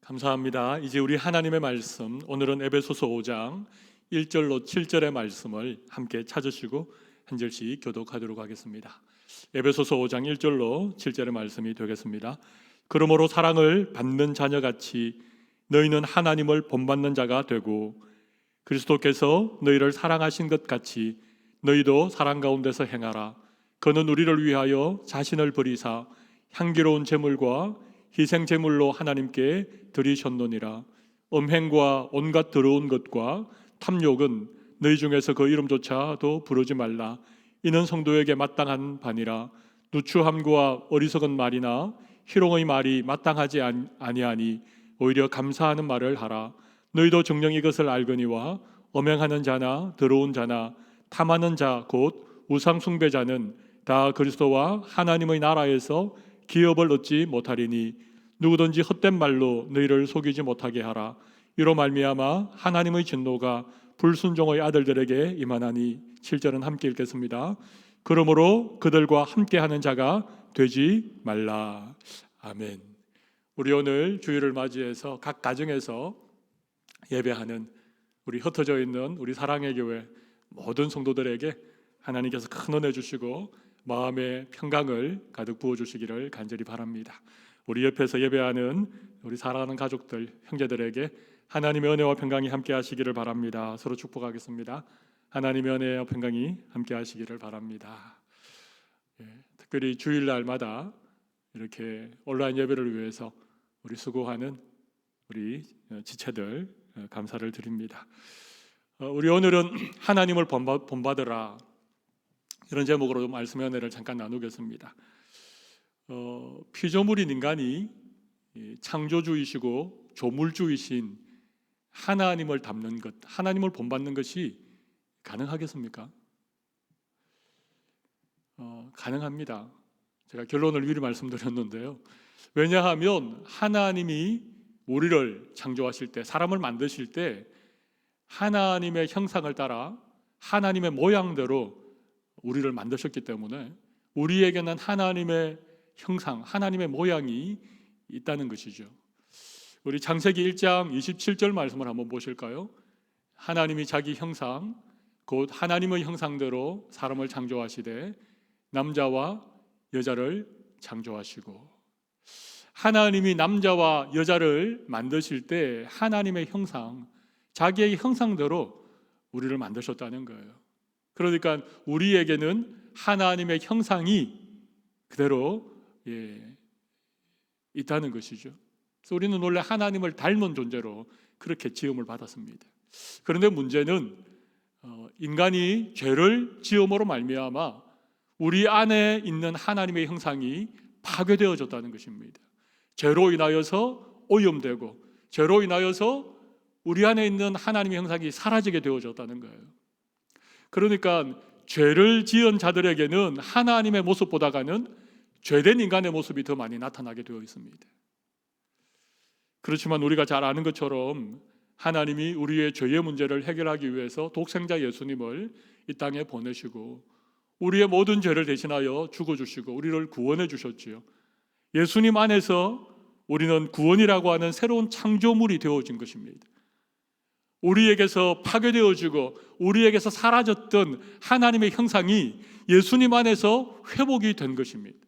감사합니다. 이제 우리 하나님의 말씀, 오늘은 에베소서 5장 1절로 7절의 말씀을 함께 찾으시고 한 절씩 교독하도록 하겠습니다. 에베소서 5장 1절로 7절의 말씀이 되겠습니다. 그러므로 사랑을 받는 자녀같이 너희는 하나님을 본받는 자가 되고 그리스도께서 너희를 사랑하신 것 같이 너희도 사랑 가운데서 행하라. 그는 우리를 위하여 자신을 버리사 향기로운 제물과 희생 제물로 하나님께 드리셨노니라. 음행과 온갖 더러운 것과 탐욕은 너희 중에서 그 이름조차도 부르지 말라. 이는 성도에게 마땅한 바니라. 누추함과 어리석은 말이나 희롱의 말이 마땅하지 아니하니 오히려 감사하는 말을 하라. 너희도 정녕 이것을 알거니와 음행하는 자나 더러운 자나 탐하는 자 곧 우상 숭배자는 다 그리스도와 하나님의 나라에서 기업을 얻지 못하리니 누구든지 헛된 말로 너희를 속이지 못하게 하라. 이로 말미암아 하나님의 진노가 불순종의 아들들에게 임하나니. 7절은 함께 읽겠습니다. 그러므로 그들과 함께하는 자가 되지 말라. 아멘. 우리 오늘 주일을 맞이해서 각 가정에서 예배하는 우리 흩어져 있는 우리 사랑의 교회 모든 성도들에게 하나님께서 큰 은혜 주시고 마음의 평강을 가득 부어주시기를 간절히 바랍니다. 우리 옆에서 예배하는 우리 사랑하는 가족들, 형제들에게 하나님의 은혜와 평강이 함께 하시기를 바랍니다. 서로 축복하겠습니다. 하나님의 은혜와 평강이 함께 하시기를 바랍니다. 특별히 주일날마다 이렇게 온라인 예배를 위해서 우리 수고하는 우리 지체들 감사를 드립니다. 우리 오늘은 하나님을 본받으라, 이런 제목으로 말씀의 은혜를 잠깐 나누겠습니다. 피조물인 인간이 창조주이시고 조물주이신 하나님을 닮는 것, 하나님을 본받는 것이 가능하겠습니까? 가능합니다. 제가 결론을 미리 말씀드렸는데요. 왜냐하면 하나님이 우리를 창조하실 때, 사람을 만드실 때 하나님의 형상을 따라 하나님의 모양대로 우리를 만드셨기 때문에 우리에게는 하나님의 형상, 하나님의 모양이 있다는 것이죠. 우리 창세기 1장 27절 말씀을 한번 보실까요? 하나님이 자기 형상, 곧 하나님의 형상대로 사람을 창조하시되 남자와 여자를 창조하시고, 하나님이 남자와 여자를 만드실 때 하나님의 형상, 자기의 형상대로 우리를 만드셨다는 거예요. 그러니까 우리에게는 하나님의 형상이 그대로 있다는 것이죠. 그래서 우리는 원래 하나님을 닮은 존재로 그렇게 지음을 받았습니다. 그런데 문제는 인간이 죄를 지음으로 말미암아 우리 안에 있는 하나님의 형상이 파괴되어졌다는 것입니다. 죄로 인하여서 오염되고 죄로 인하여서 우리 안에 있는 하나님의 형상이 사라지게 되어졌다는 거예요. 그러니까 죄를 지은 자들에게는 하나님의 모습보다는 죄된 인간의 모습이 더 많이 나타나게 되어 있습니다. 그렇지만 우리가 잘 아는 것처럼 하나님이 우리의 죄의 문제를 해결하기 위해서 독생자 예수님을 이 땅에 보내시고 우리의 모든 죄를 대신하여 죽어주시고 우리를 구원해 주셨지요. 예수님 안에서 우리는 구원이라고 하는 새로운 창조물이 되어진 것입니다. 우리에게서 파괴되어지고 우리에게서 사라졌던 하나님의 형상이 예수님 안에서 회복이 된 것입니다.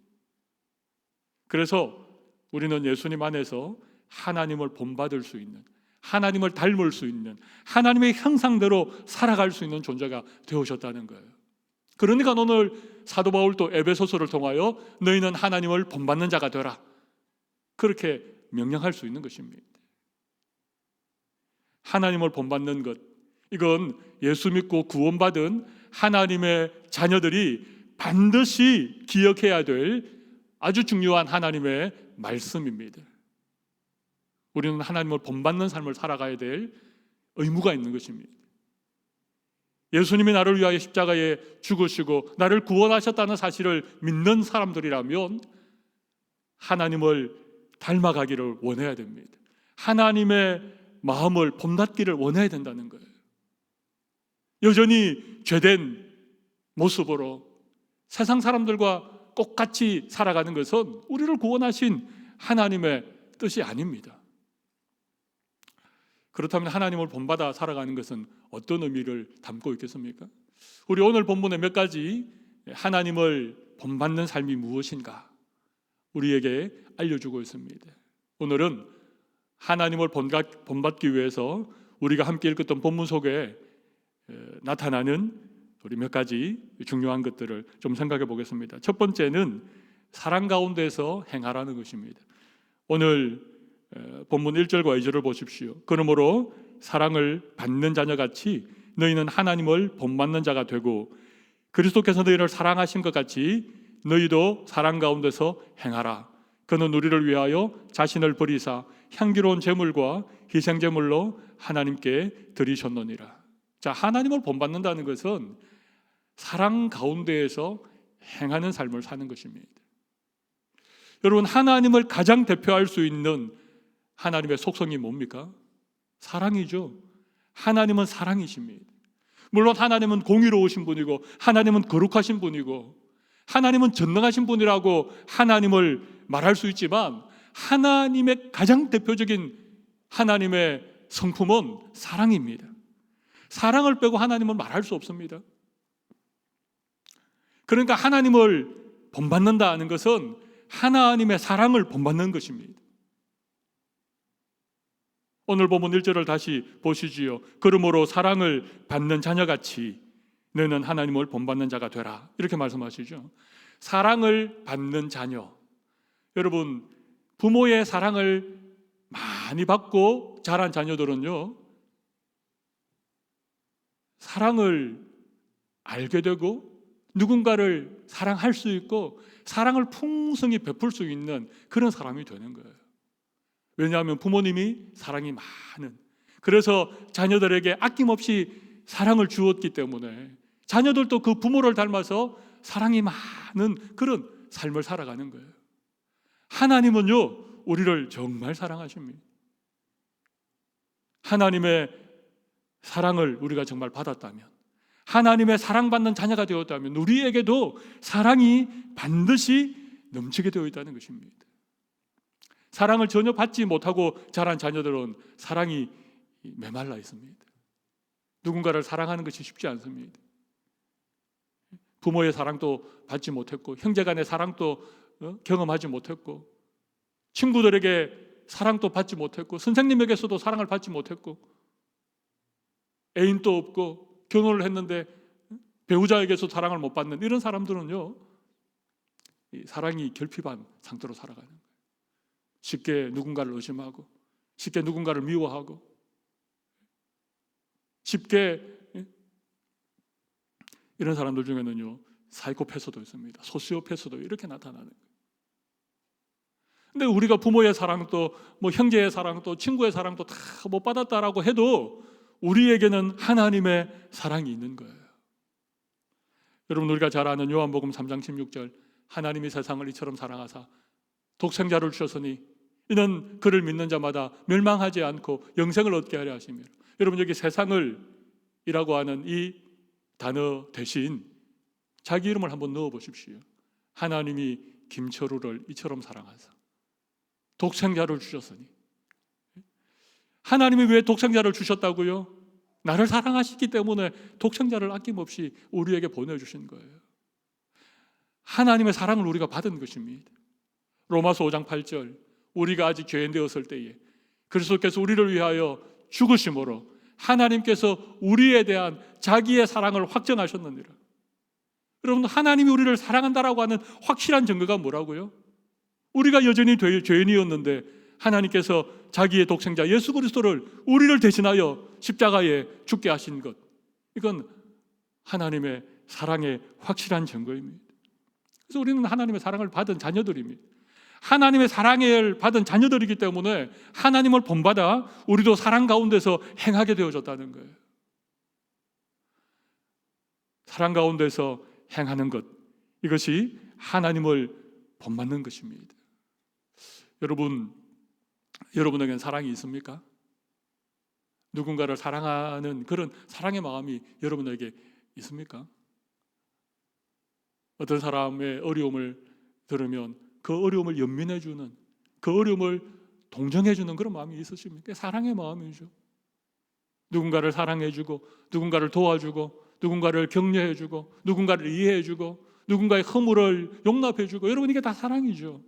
그래서 우리는 예수님 안에서 하나님을 본받을 수 있는, 하나님을 닮을 수 있는, 하나님의 형상대로 살아갈 수 있는 존재가 되어졌다는 거예요. 그러니까 오늘 사도 바울도 에베소서를 통하여 너희는 하나님을 본받는 자가 되라, 그렇게 명령할 수 있는 것입니다. 하나님을 본받는 것, 이건 예수 믿고 구원받은 하나님의 자녀들이 반드시 기억해야 될 아주 중요한 하나님의 말씀입니다. 우리는 하나님을 본받는 삶을 살아가야 될 의무가 있는 것입니다. 예수님이 나를 위하여 십자가에 죽으시고 나를 구원하셨다는 사실을 믿는 사람들이라면 하나님을 닮아가기를 원해야 됩니다. 하나님의 마음을 본받기를 원해야 된다는 거예요. 여전히 죄된 모습으로 세상 사람들과 똑같이 살아가는 것은 우리를 구원하신 하나님의 뜻이 아닙니다. 그렇다면 하나님을 본받아 살아가는 것은 어떤 의미를 담고 있겠습니까? 우리 오늘 본문의 몇 가지 하나님을 본받는 삶이 무엇인가 우리에게 알려주고 있습니다. 오늘은 하나님을 본받기 위해서 우리가 함께 읽었던 본문 속에 나타나는 우리 몇 가지 중요한 것들을 좀 생각해 보겠습니다. 첫 번째는 사랑 가운데서 행하라는 것입니다. 오늘 본문 1절과 2절을 보십시오. 그러므로 사랑을 받는 자녀같이 너희는 하나님을 본받는 자가 되고 그리스도께서 너희를 사랑하신 것 같이 너희도 사랑 가운데서 행하라. 그는 우리를 위하여 자신을 버리사 향기로운 제물과 희생 제물로 하나님께 드리셨느니라. 자, 하나님을 본받는다는 것은 사랑 가운데에서 행하는 삶을 사는 것입니다. 여러분, 하나님을 가장 대표할 수 있는 하나님의 속성이 뭡니까? 사랑이죠. 하나님은 사랑이십니다. 물론 하나님은 공의로우신 분이고 하나님은 거룩하신 분이고 하나님은 전능하신 분이라고 하나님을 말할 수 있지만 하나님의 가장 대표적인 하나님의 성품은 사랑입니다. 사랑을 빼고 하나님은 말할 수 없습니다. 그러니까 하나님을 본받는다는 것은 하나님의 사랑을 본받는 것입니다. 오늘 본문 1절을 다시 보시지요. 그러므로 사랑을 받는 자녀같이 너는 하나님을 본받는 자가 되라. 이렇게 말씀하시죠. 사랑을 받는 자녀. 여러분, 부모의 사랑을 많이 받고 자란 자녀들은요, 사랑을 알게 되고 누군가를 사랑할 수 있고 사랑을 풍성히 베풀 수 있는 그런 사람이 되는 거예요. 왜냐하면 부모님이 사랑이 많은, 그래서 자녀들에게 아낌없이 사랑을 주었기 때문에 자녀들도 그 부모를 닮아서 사랑이 많은 그런 삶을 살아가는 거예요. 하나님은요, 우리를 정말 사랑하십니다. 하나님의 사랑을 우리가 정말 받았다면, 하나님의 사랑받는 자녀가 되었다면 우리에게도 사랑이 반드시 넘치게 되어 있다는 것입니다. 사랑을 전혀 받지 못하고 자란 자녀들은 사랑이 메말라 있습니다. 누군가를 사랑하는 것이 쉽지 않습니다. 부모의 사랑도 받지 못했고 형제 간의 사랑도 경험하지 못했고 친구들에게 사랑도 받지 못했고 선생님에게서도 사랑을 받지 못했고 애인도 없고 결혼을 했는데 배우자에게서 사랑을 못 받는 이런 사람들은요, 사랑이 결핍한 상태로 살아가는 거예요. 쉽게 누군가를 의심하고 쉽게 누군가를 미워하고 쉽게, 이런 사람들 중에는요 사이코패스도 있습니다. 소시오패스도 이렇게 나타나는 거예요. 근데 우리가 부모의 사랑도 뭐 형제의 사랑도 친구의 사랑도 다 못 받았다라고 해도 우리에게는 하나님의 사랑이 있는 거예요. 여러분, 우리가 잘 아는 요한복음 3장 16절, 하나님이 세상을 이처럼 사랑하사 독생자를 주셨으니 이는 그를 믿는 자마다 멸망하지 않고 영생을 얻게 하려 하시며. 여러분, 여기 세상을 이라고 하는 이 단어 대신 자기 이름을 한번 넣어 보십시오. 하나님이 김철우를 이처럼 사랑하사 독생자를 주셨으니. 하나님이 왜 독생자를 주셨다고요? 나를 사랑하시기 때문에 독생자를 아낌없이 우리에게 보내주신 거예요. 하나님의 사랑을 우리가 받은 것입니다. 로마서 5장 8절, 우리가 아직 죄인 되었을 때에 그리스도께서 우리를 위하여 죽으심으로 하나님께서 우리에 대한 자기의 사랑을 확정하셨느니라. 여러분, 하나님이 우리를 사랑한다라고 하는 확실한 증거가 뭐라고요? 우리가 여전히 죄인이었는데 하나님께서 자기의 독생자 예수 그리스도를 우리를 대신하여 십자가에 죽게 하신 것, 이건 하나님의 사랑의 확실한 증거입니다. 그래서 우리는 하나님의 사랑을 받은 자녀들입니다. 하나님의 사랑을 받은 자녀들이기 때문에 하나님을 본받아 우리도 사랑 가운데서 행하게 되어졌다는 거예요. 사랑 가운데서 행하는 것, 이것이 하나님을 본받는 것입니다. 여러분에게는 사랑이 있습니까? 누군가를 사랑하는 그런 사랑의 마음이 여러분에게 있습니까? 어떤 사람의 어려움을 들으면 그 어려움을 연민해주는, 그 어려움을 동정해주는 그런 마음이 있으십니까? 사랑의 마음이죠. 누군가를 사랑해주고, 누군가를 도와주고, 누군가를 격려해주고, 누군가를 이해해주고, 누군가의 허물을 용납해주고. 여러분, 이게 다 사랑이죠.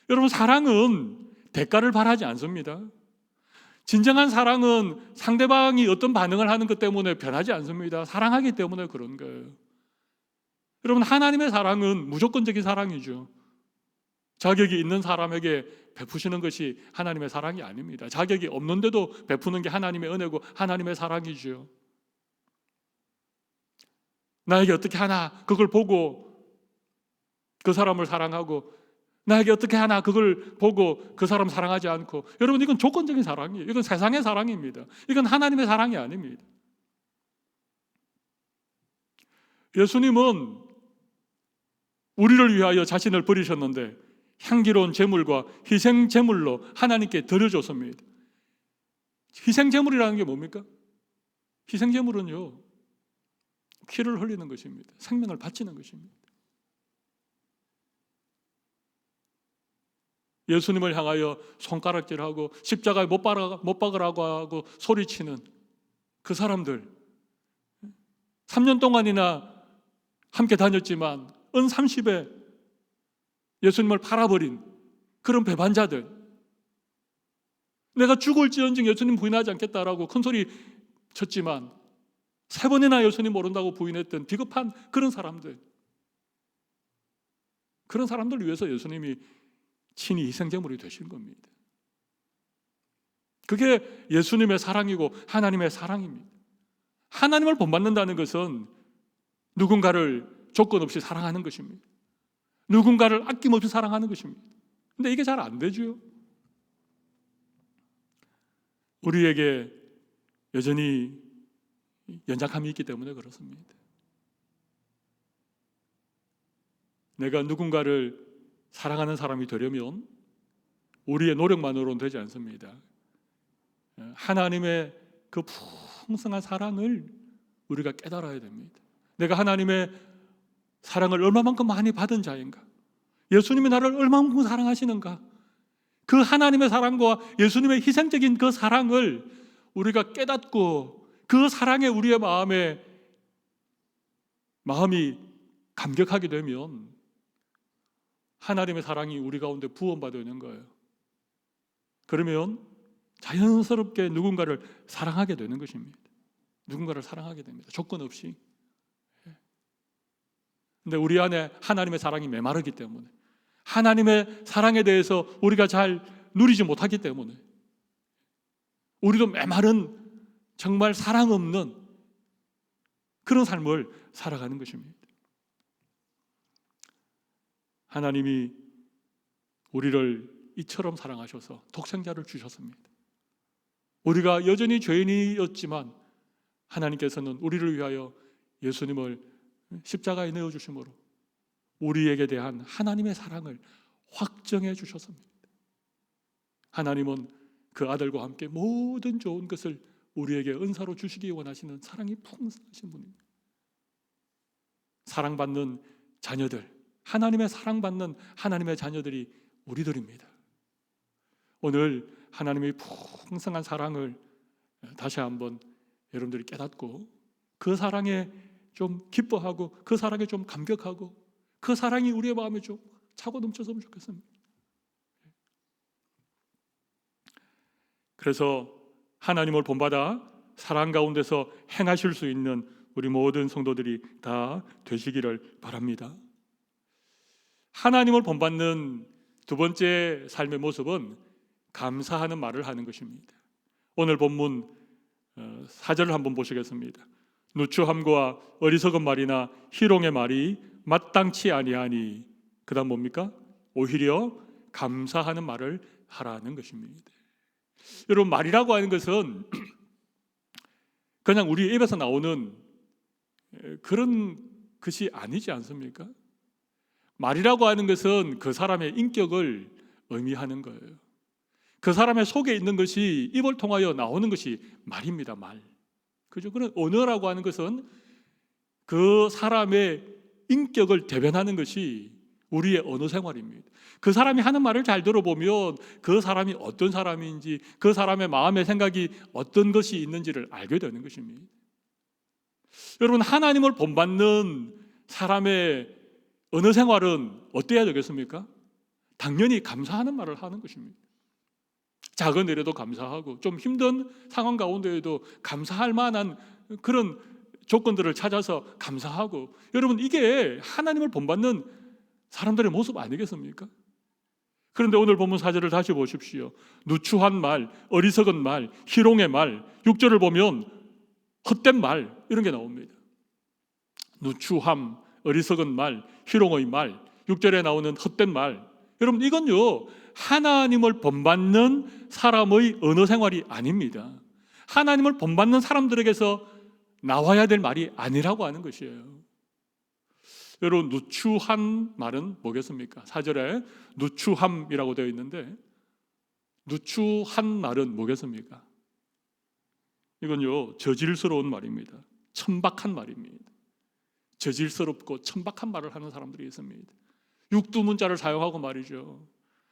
여러분, 사랑은 대가를 바라지 않습니다. 진정한 사랑은 상대방이 어떤 반응을 하는 것 때문에 변하지 않습니다. 사랑하기 때문에 그런 거예요. 여러분, 하나님의 사랑은 무조건적인 사랑이죠. 자격이 있는 사람에게 베푸시는 것이 하나님의 사랑이 아닙니다. 자격이 없는데도 베푸는 게 하나님의 은혜고 하나님의 사랑이죠. 나에게 어떻게 하나 그걸 보고 그 사람을 사랑하고, 나에게 어떻게 하나 그걸 보고 그 사람 사랑하지 않고. 여러분, 이건 조건적인 사랑이에요. 이건 세상의 사랑입니다. 이건 하나님의 사랑이 아닙니다. 예수님은 우리를 위하여 자신을 버리셨는데 향기로운 제물과 희생 제물로 하나님께 드려줬습니다. 희생 제물이라는 게 뭡니까? 희생 제물은요, 피를 흘리는 것입니다. 생명을 바치는 것입니다. 예수님을 향하여 손가락질하고 십자가에 못 박으라고 하고 소리치는 그 사람들, 3년 동안이나 함께 다녔지만 은 30에 예수님을 팔아버린 그런 배반자들, 내가 죽을지언정 예수님 부인하지 않겠다라고 큰소리 쳤지만 3번이나 예수님 모른다고 부인했던 비겁한 그런 사람들, 그런 사람들 위해서 예수님이 친히 희생제물이 되신 겁니다. 그게 예수님의 사랑이고 하나님의 사랑입니다. 하나님을 본받는다는 것은 누군가를 조건 없이 사랑하는 것입니다. 누군가를 아낌없이 사랑하는 것입니다. 근데 이게 잘 안 되죠. 우리에게 여전히 연약함이 있기 때문에 그렇습니다. 내가 누군가를 사랑하는 사람이 되려면 우리의 노력만으로는 되지 않습니다. 하나님의 그 풍성한 사랑을 우리가 깨달아야 됩니다. 내가 하나님의 사랑을 얼마만큼 많이 받은 자인가? 예수님이 나를 얼마만큼 사랑하시는가? 그 하나님의 사랑과 예수님의 희생적인 그 사랑을 우리가 깨닫고 그 사랑에 우리의 마음이 감격하게 되면 하나님의 사랑이 우리 가운데 부원받는 거예요. 그러면 자연스럽게 누군가를 사랑하게 되는 것입니다. 누군가를 사랑하게 됩니다. 조건 없이. 근데 우리 안에 하나님의 사랑이 메마르기 때문에, 하나님의 사랑에 대해서 우리가 잘 누리지 못하기 때문에 우리도 메마른, 정말 사랑 없는 그런 삶을 살아가는 것입니다. 하나님이 우리를 이처럼 사랑하셔서 독생자를 주셨습니다. 우리가 여전히 죄인이었지만 하나님께서는 우리를 위하여 예수님을 십자가에 내어주심으로 우리에게 대한 하나님의 사랑을 확정해 주셨습니다. 하나님은 그 아들과 함께 모든 좋은 것을 우리에게 은사로 주시기 원하시는 사랑이 풍성하신 분입니다. 사랑받는 자녀들, 하나님의 사랑받는 하나님의 자녀들이 우리들입니다. 오늘 하나님의 풍성한 사랑을 다시 한번 여러분들이 깨닫고 그 사랑에 좀 기뻐하고 그 사랑에 좀 감격하고 그 사랑이 우리의 마음에 좀 차고 넘쳤으면 좋겠습니다. 그래서 하나님을 본받아 사랑 가운데서 행하실 수 있는 우리 모든 성도들이 다 되시기를 바랍니다. 하나님을 본받는 두 번째 삶의 모습은 감사하는 말을 하는 것입니다. 오늘 본문 4절을 한번 보시겠습니다. 누추함과 어리석은 말이나 희롱의 말이 마땅치 아니하니, 그 다음 뭡니까? 오히려 감사하는 말을 하라는 것입니다. 여러분, 말이라고 하는 것은 그냥 우리 입에서 나오는 그런 것이 아니지 않습니까? 말이라고 하는 것은 그 사람의 인격을 의미하는 거예요. 그 사람의 속에 있는 것이 입을 통하여 나오는 것이 말입니다. 말. 그죠? 그런 언어라고 하는 것은 그 사람의 인격을 대변하는 것이 우리의 언어 생활입니다. 그 사람이 하는 말을 잘 들어보면 그 사람이 어떤 사람인지, 그 사람의 마음의 생각이 어떤 것이 있는지를 알게 되는 것입니다. 여러분, 하나님을 본받는 사람의 언어 생활은 어때야 되겠습니까? 당연히 감사하는 말을 하는 것입니다. 작은 일에도 감사하고, 좀 힘든 상황 가운데에도 감사할 만한 그런 조건들을 찾아서 감사하고, 여러분, 이게 하나님을 본받는 사람들의 모습 아니겠습니까? 그런데 오늘 본문 4절을 다시 보십시오. 누추한 말, 어리석은 말, 희롱의 말, 6절을 보면 헛된 말, 이런 게 나옵니다. 누추함, 어리석은 말, 희롱의 말, 6절에 나오는 헛된 말. 여러분, 이건요, 하나님을 본받는 사람의 언어 생활이 아닙니다. 하나님을 본받는 사람들에게서 나와야 될 말이 아니라고 하는 것이에요. 여러분, 누추한 말은 뭐겠습니까? 4절에 누추함이라고 되어 있는데, 누추한 말은 뭐겠습니까? 이건요, 저질스러운 말입니다. 천박한 말입니다. 저질스럽고 천박한 말을 하는 사람들이 있습니다. 육두문자를 사용하고 말이죠.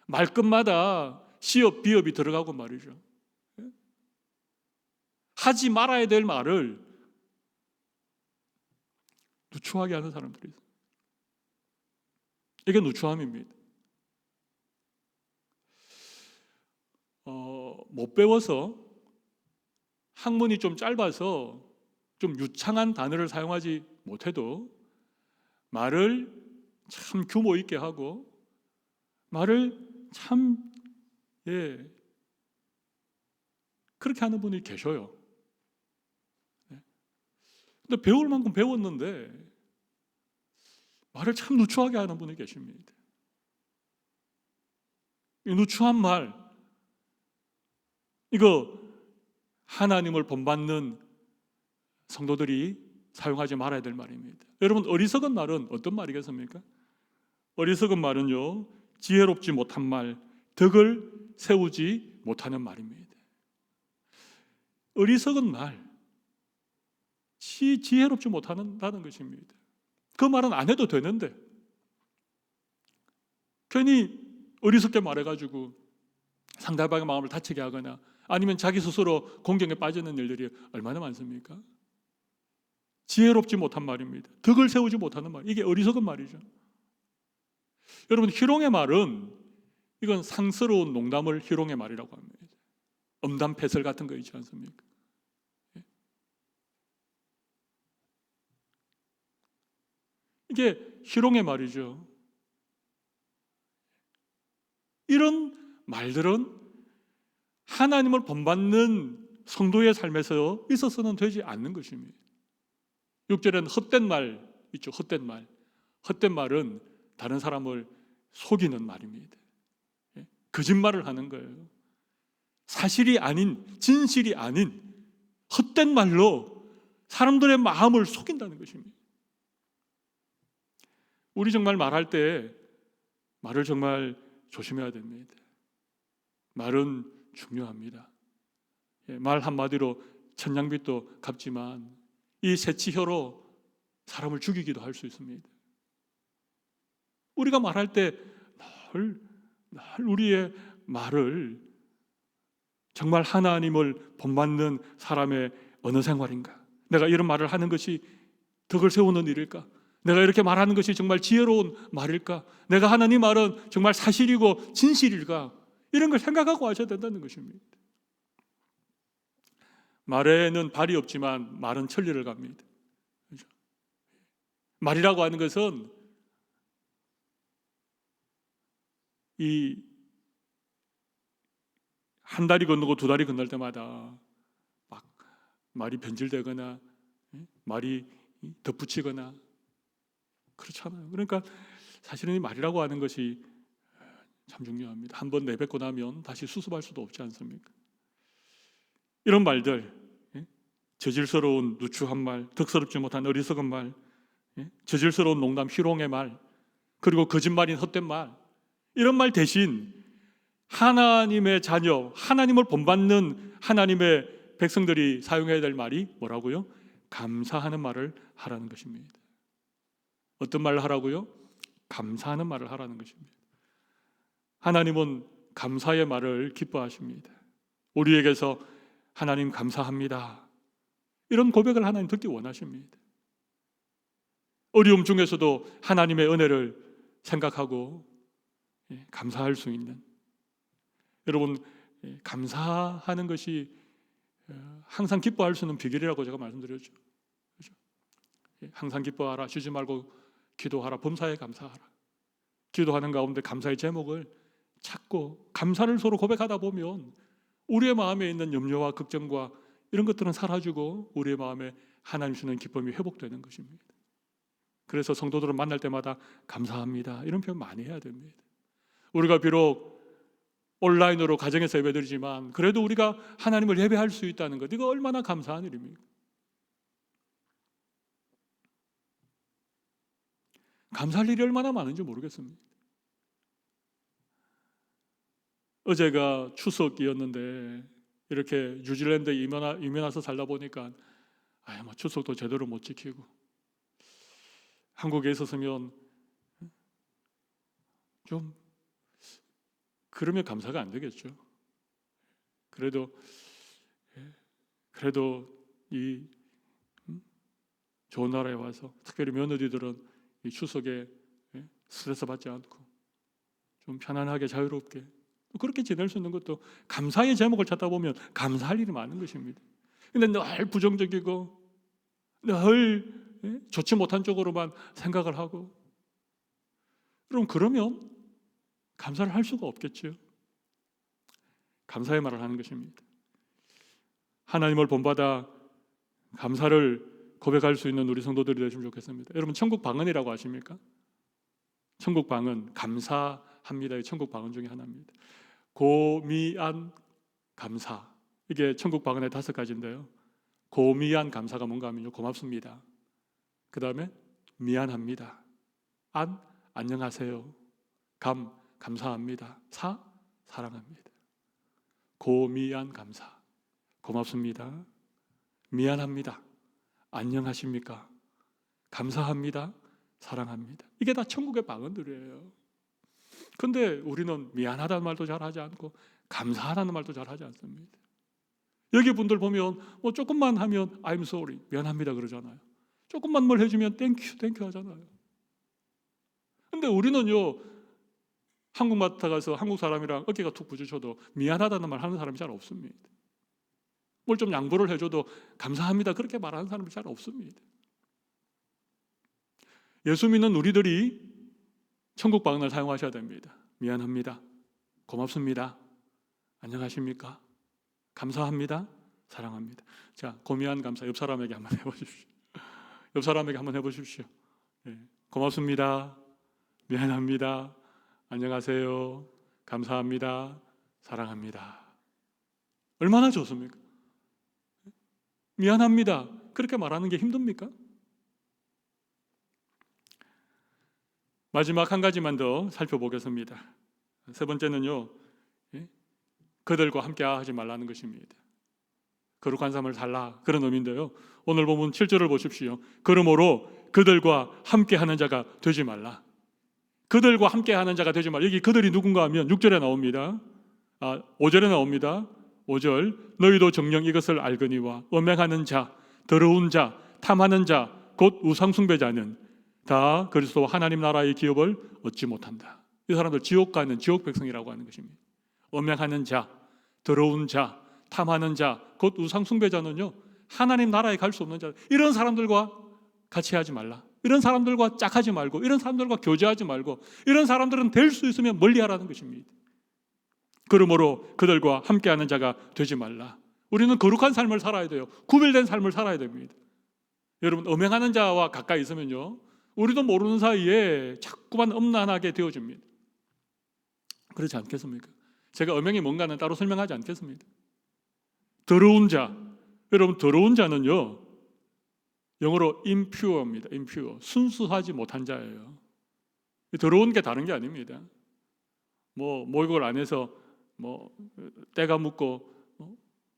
말끝마다 시업, 비업이 들어가고 말이죠. 하지 말아야 될 말을 누추하게 하는 사람들이 있어요. 이게 누추함입니다. 못 배워서, 학문이 좀 짧아서 좀 유창한 단어를 사용하지 못해도 말을 참 규모 있게 하고 말을 참 그렇게 하는 분이 계셔요. 근데 배울 만큼 배웠는데 말을 참 누추하게 하는 분이 계십니다. 이 누추한 말, 이거 하나님을 본받는 성도들이 사용하지 말아야 될 말입니다. 여러분, 어리석은 말은 어떤 말이겠습니까? 어리석은 말은요, 지혜롭지 못한 말, 덕을 세우지 못하는 말입니다. 어리석은 말, 지혜롭지 못한다는 것입니다. 그 말은 안 해도 되는데 괜히 어리석게 말해가지고 상대방의 마음을 다치게 하거나 아니면 자기 스스로 공경에 빠지는 일들이 얼마나 많습니까? 지혜롭지 못한 말입니다. 덕을 세우지 못하는 말, 이게 어리석은 말이죠. 여러분, 희롱의 말은 이건 상스러운 농담을 희롱의 말이라고 합니다. 엄담패설 같은 거 있지 않습니까? 이게 희롱의 말이죠. 이런 말들은 하나님을 본받는 성도의 삶에서 있어서는 되지 않는 것입니다. 6절에는 헛된 말 있죠. 헛된 말. 헛된 말은 다른 사람을 속이는 말입니다. 거짓말을 하는 거예요. 사실이 아닌, 진실이 아닌 헛된 말로 사람들의 마음을 속인다는 것입니다. 우리 정말 말할 때 말을 정말 조심해야 됩니다. 말은 중요합니다. 말 한마디로 천냥빚도 갚지만 이 새치혀로 사람을 죽이기도 할 수 있습니다. 우리가 말할 때 늘 우리의 말을 정말 하나님을 본받는 사람의 언어 생활인가? 내가 이런 말을 하는 것이 덕을 세우는 일일까? 내가 이렇게 말하는 것이 정말 지혜로운 말일까? 내가 하는 이 말은 정말 사실이고 진실일까? 이런 걸 생각하고 하셔야 된다는 것입니다. 말에는 발이 없지만 말은 천리를 갑니다. 그렇죠? 말이라고 하는 것은 이 한 다리 건너고 두 다리 건널 때마다 막 말이 변질되거나 말이 덧붙이거나 그렇잖아요. 그러니까 사실은 이 말이라고 하는 것이 참 중요합니다. 한번 내뱉고 나면 다시 수습할 수도 없지 않습니까? 이런 말들, 저질스러운 누추한 말, 덕스럽지 못한 어리석은 말, 저질스러운 농담, 희롱의 말, 그리고 거짓말인 헛된 말, 이런 말 대신 하나님의 자녀, 하나님을 본받는 하나님의 백성들이 사용해야 될 말이 뭐라고요? 감사하는 말을 하라는 것입니다. 어떤 말을 하라고요? 감사하는 말을 하라는 것입니다. 하나님은 감사의 말을 기뻐하십니다. 우리에게서 하나님 감사합니다, 이런 고백을 하나님 듣기 원하십니다. 어려움 중에서도 하나님의 은혜를 생각하고 감사할 수 있는, 여러분, 감사하는 것이 항상 기뻐할 수 있는 비결이라고 제가 말씀드렸죠. 그렇죠? 항상 기뻐하라, 쉬지 말고 기도하라, 범사에 감사하라. 기도하는 가운데 감사의 제목을 찾고 감사를 서로 고백하다 보면 우리의 마음에 있는 염려와 걱정과 이런 것들은 사라지고 우리의 마음에 하나님 주는 기쁨이 회복되는 것입니다. 그래서 성도들을 만날 때마다 감사합니다, 이런 표현 많이 해야 됩니다. 우리가 비록 온라인으로 가정에서 예배드리지만 그래도 우리가 하나님을 예배할 수 있다는 것, 이거 얼마나 감사한 일입니까? 감사할 일이 얼마나 많은지 모르겠습니다. 어제가 추석이었는데 이렇게 뉴질랜드에 이민 와서 살다 보니까 추석도 제대로 못 지키고, 한국에 있었으면 좀 그러면 감사가 안 되겠죠. 그래도 이 좋은 나라에 와서 특별히 며느리들은 이 추석에 스트레스 받지 않고 좀 편안하게 자유롭게 그렇게 지낼 수 있는 것도 감사의 제목을 찾다 보면 감사할 일이 많은 것입니다. 근데 늘 부정적이고 늘 좋지 못한 쪽으로만 생각을 하고, 그럼 그러면 감사를 할 수가 없겠죠. 감사의 말을 하는 것입니다. 하나님을 본받아 감사를 고백할 수 있는 우리 성도들이 되시면 좋겠습니다. 여러분, 천국 방언이라고 아십니까? 천국 방언, 감사합니다. 천국 방언 중에 하나입니다. 고미안 감사, 이게 천국 방언의 5가지인데요. 고미안 감사가 뭔가 하면요, 고맙습니다. 그 다음에 미안합니다. 안, 안녕하세요. 감사합니다. 사랑합니다. 고미안 감사, 고맙습니다. 미안합니다. 안녕하십니까? 감사합니다. 사랑합니다. 이게 다 천국의 방언들이에요. 그런데 우리는 미안하다는 말도 잘 하지 않고 감사하다는 말도 잘 하지 않습니다. 여기 분들 보면 조금만 하면 I'm sorry, 미안합니다 그러잖아요. 조금만 뭘 해주면 땡큐 하잖아요. 근데 우리는요, 한국마트 가서 한국 사람이랑 어깨가 툭 부딪혀도 미안하다는 말 하는 사람이 잘 없습니다. 뭘 좀 양보를 해줘도 감사합니다 그렇게 말하는 사람이 잘 없습니다. 예수 믿는 우리들이 천국 방언을 사용하셔야 됩니다. 미안합니다. 고맙습니다. 안녕하십니까? 감사합니다. 사랑합니다. 자, 고미안 감사 옆 사람에게 한번 해보십시오. 옆 사람에게 한번 해보십시오. 고맙습니다. 미안합니다. 안녕하세요. 감사합니다. 사랑합니다. 얼마나 좋습니까? 미안합니다 그렇게 말하는 게 힘듭니까? 마지막 한 가지만 더 살펴보겠습니다. 3번째는요, 그들과 함께 하지 말라는 것입니다. 거룩한 삶을 살라, 그런 의미인데요, 오늘 보면 7절을 보십시오. 그러므로 그들과 함께 하는 자가 되지 말라. 그들과 함께 하는 자가 되지 말라. 여기 그들이 누군가 하면 6절에 나옵니다. 5절에 나옵니다. 5절, 너희도 정녕 이것을 알거니와 음행하는 자, 더러운 자, 탐하는 자, 곧 우상숭배자는 다 그리스도와 하나님 나라의 기업을 얻지 못한다. 이 사람들 지옥 가는 지옥 백성이라고 하는 것입니다. 음행하는 자, 더러운 자, 탐하는 자, 곧 우상숭배자는요, 하나님 나라에 갈 수 없는 자. 이런 사람들과 같이 하지 말라. 이런 사람들과 짝하지 말고, 이런 사람들과 교제하지 말고, 이런 사람들은 될 수 있으면 멀리하라는 것입니다. 그러므로 그들과 함께하는 자가 되지 말라. 우리는 거룩한 삶을 살아야 돼요. 구별된 삶을 살아야 됩니다. 여러분, 음행하는 자와 가까이 있으면요, 우리도 모르는 사이에 자꾸만 음란하게 되어집니다. 그렇지 않겠습니까? 제가 음행이 뭔가는 따로 설명하지 않겠습니다. 더러운 자, 여러분, 더러운 자는요, 영어로 impure입니다. impure, 순수하지 못한 자예요. 더러운 게 다른 게 아닙니다. 목욕을 안 해서 때가 묻고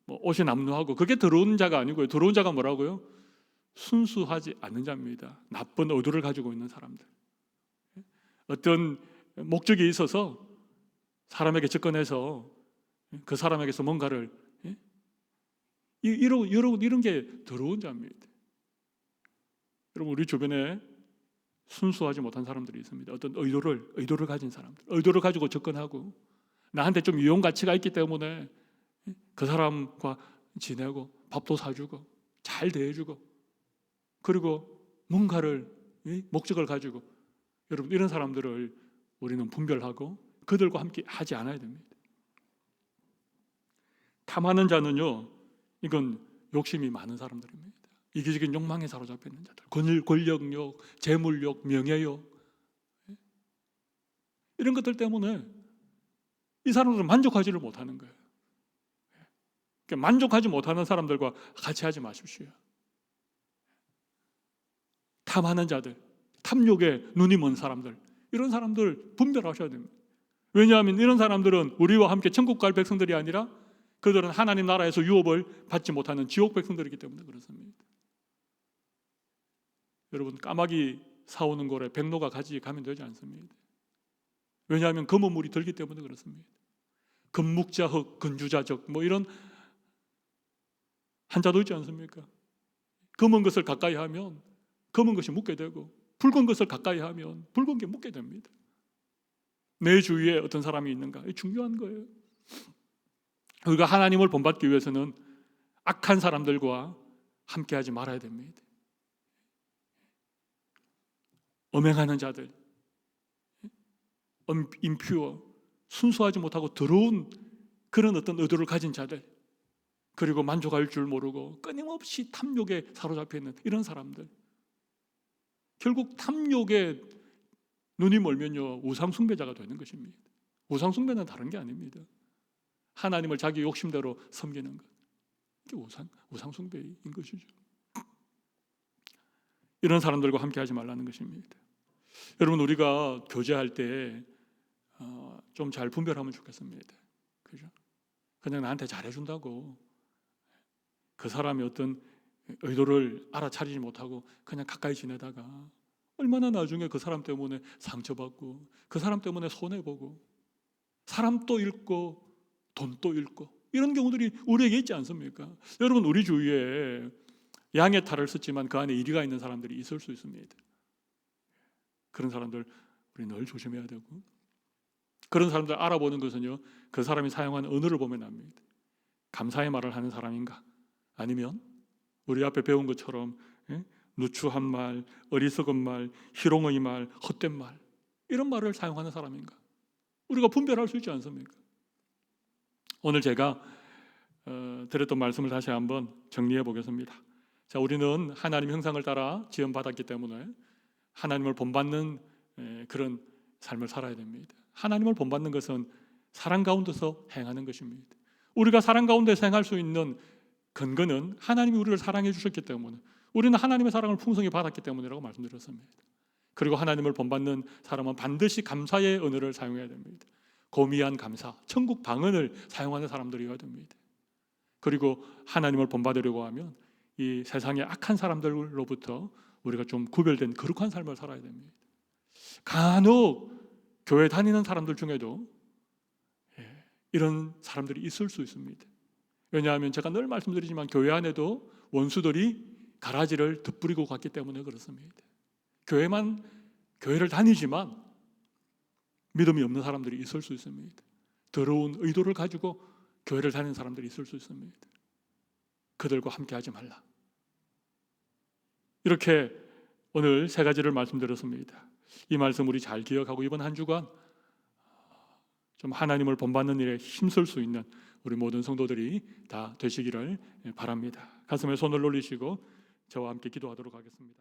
옷이 남루하고, 그게 더러운 자가 아니고요. 더러운 자가 뭐라고요? 순수하지 않는 자입니다. 나쁜 의도를 가지고 있는 사람들. 어떤 목적이 있어서 사람에게 접근해서 그 사람에게서 뭔가를 이런 게 더러운 자입니다. 여러분, 우리 주변에 순수하지 못한 사람들이 있습니다. 어떤 의도를 가진 사람들, 의도를 가지고 접근하고 나한테 좀 유용 가치가 있기 때문에 그 사람과 지내고 밥도 사주고 잘 대해주고 그리고 뭔가를 목적을 가지고, 여러분, 이런 사람들을 우리는 분별하고 그들과 함께 하지 않아야 됩니다. 탐하는 자는요, 이건 욕심이 많은 사람들입니다. 이기적인 욕망에 사로잡혀 있는 자들, 권력욕, 재물욕, 명예욕, 이런 것들 때문에 이 사람들은 만족하지를 못하는 거예요. 그러니까 만족하지 못하는 사람들과 같이 하지 마십시오. 탐하는 자들, 탐욕에 눈이 먼 사람들, 이런 사람들 분별하셔야 됩니다. 왜냐하면 이런 사람들은 우리와 함께 천국 갈 백성들이 아니라 그들은 하나님 나라에서 유업을 받지 못하는 지옥 백성들이기 때문에 그렇습니다. 여러분, 까마귀 사오는 고래 백로가 가지 가면 되지 않습니다. 왜냐하면 검은 물이 들기 때문에 그렇습니다. 금묵자흑, 근주자적, 이런 한자도 있지 않습니까? 검은 것을 가까이 하면 검은 것이 묻게 되고 붉은 것을 가까이 하면 붉은 게 묻게 됩니다. 내 주위에 어떤 사람이 있는가, 이게 중요한 거예요. 우리가 하나님을 본받기 위해서는 악한 사람들과 함께하지 말아야 됩니다. 엄행하는 자들, 임퓨어, 순수하지 못하고 더러운 그런 어떤 의도를 가진 자들, 그리고 만족할 줄 모르고 끊임없이 탐욕에 사로잡혀 있는 이런 사람들, 결국 탐욕에 눈이 멀면요 우상 숭배자가 되는 것입니다. 우상 숭배는 다른 게 아닙니다. 하나님을 자기 욕심대로 섬기는 것, 이게 우상 숭배인 것이죠. 이런 사람들과 함께하지 말라는 것입니다. 여러분, 우리가 교제할 때 좀 잘 분별하면 좋겠습니다. 그죠? 그냥 나한테 잘해준다고 그 사람이 어떤 의도를 알아차리지 못하고 그냥 가까이 지내다가 얼마나 나중에 그 사람 때문에 상처받고 그 사람 때문에 손해보고 사람도 잃고 돈도 잃고 이런 경우들이 우리에게 있지 않습니까? 여러분, 우리 주위에 양의 탈을 썼지만 그 안에 이리가 있는 사람들이 있을 수 있습니다. 그런 사람들 우리 늘 조심해야 되고, 그런 사람들 알아보는 것은요 그 사람이 사용하는 언어를 보면 압니다. 감사의 말을 하는 사람인가, 아니면 우리 앞에 배운 것처럼 누추한 말, 어리석은 말, 희롱의 말, 헛된 말, 이런 말을 사용하는 사람인가, 우리가 분별할 수 있지 않습니까? 오늘 제가 드렸던 말씀을 다시 한번 정리해 보겠습니다. 자, 우리는 하나님 형상을 따라 지음받았기 때문에 하나님을 본받는 그런 삶을 살아야 됩니다. 하나님을 본받는 것은 사랑 가운데서 행하는 것입니다. 우리가 사랑 가운데서 행할 수 있는 근거는 하나님이 우리를 사랑해 주셨기 때문에, 우리는 하나님의 사랑을 풍성히 받았기 때문이라고 말씀드렸습니다. 그리고 하나님을 본받는 사람은 반드시 감사의 언어를 사용해야 됩니다. 고미한 감사, 천국 방언을 사용하는 사람들이어야 됩니다. 그리고 하나님을 본받으려고 하면 이 세상의 악한 사람들로부터 우리가 좀 구별된 거룩한 삶을 살아야 됩니다. 간혹 교회 다니는 사람들 중에도 이런 사람들이 있을 수 있습니다. 왜냐하면 제가 늘 말씀드리지만 교회 안에도 원수들이 가라지를 덧뿌리고 갔기 때문에 그렇습니다. 교회를 다니지만 믿음이 없는 사람들이 있을 수 있습니다. 더러운 의도를 가지고 교회를 다니는 사람들이 있을 수 있습니다. 그들과 함께하지 말라. 이렇게 오늘 세 가지를 말씀드렸습니다. 이 말씀 우리 잘 기억하고 이번 한 주간 좀 하나님을 본받는 일에 힘쓸 수 있는 우리 모든 성도들이 다 되시기를 바랍니다. 가슴에 손을 올리시고 저와 함께 기도하도록 하겠습니다.